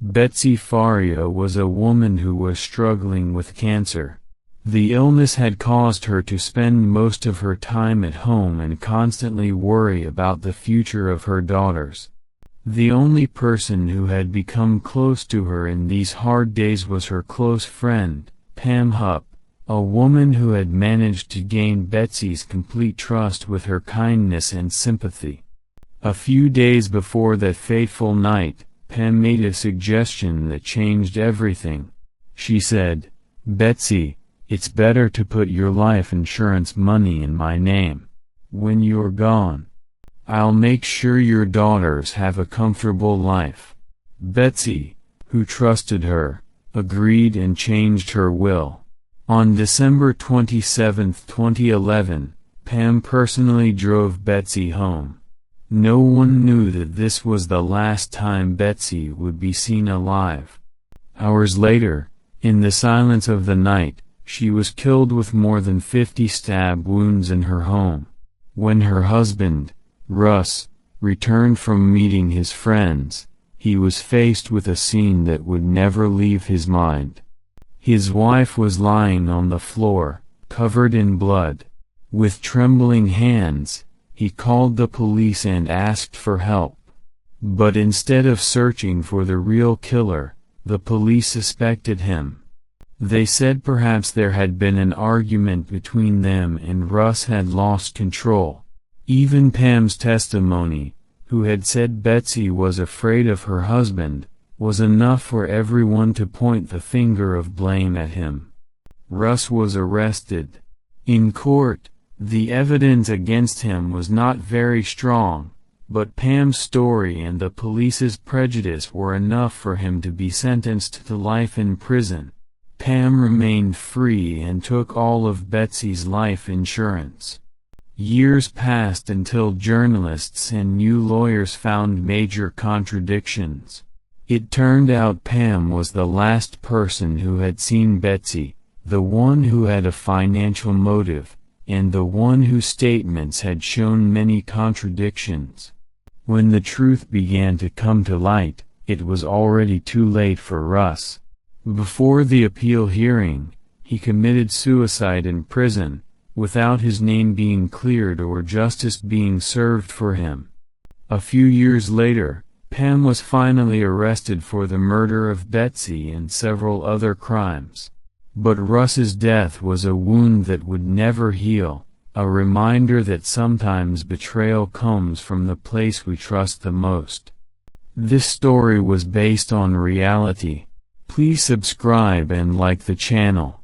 Betsy Faria was a woman who was struggling with cancer. The illness had caused her to spend most of her time at home and constantly worry about the future of her daughters. The only person who had become close to her in these hard days was her close friend, Pam Hupp, a woman who had managed to gain Betsy's complete trust with her kindness and sympathy. A few days before that fateful night, Pam made a suggestion that changed everything. She said, "Betsy, it's better to put your life insurance money in my name. When you're gone, I'll make sure your daughters have a comfortable life." Betsy, who trusted her, agreed and changed her will. On December 27, 2011, Pam personally drove Betsy home. No one knew that this was the last time Betsy would be seen alive. Hours later, in the silence of the night, she was killed with more than 50 stab wounds in her home. When her husband, Russ, returned from meeting his friends, he was faced with a scene that would never leave his mind. His wife was lying on the floor, covered in blood. With trembling hands, he called the police and asked for help. But instead of searching for the real killer, the police suspected him. They said perhaps there had been an argument between them and Russ had lost control. Even Pam's testimony, who had said Betsy was afraid of her husband, was enough for everyone to point the finger of blame at him. Russ was arrested. In court, the evidence against him was not very strong, but Pam's story and the police's prejudice were enough for him to be sentenced to life in prison. Pam remained free and took all of Betsy's life insurance. Years passed until journalists and new lawyers found major contradictions. It turned out Pam was the last person who had seen Betsy, the one who had a financial motive, and the one whose statements had shown many contradictions. When the truth began to come to light, it was already too late for Russ. Before the appeal hearing, he committed suicide in prison, without his name being cleared or justice being served for him. A few years later, Pam was finally arrested for the murder of Betsy and several other crimes. But Russ's death was a wound that would never heal, a reminder that sometimes betrayal comes from the place we trust the most. This story was based on reality. Please subscribe and like the channel.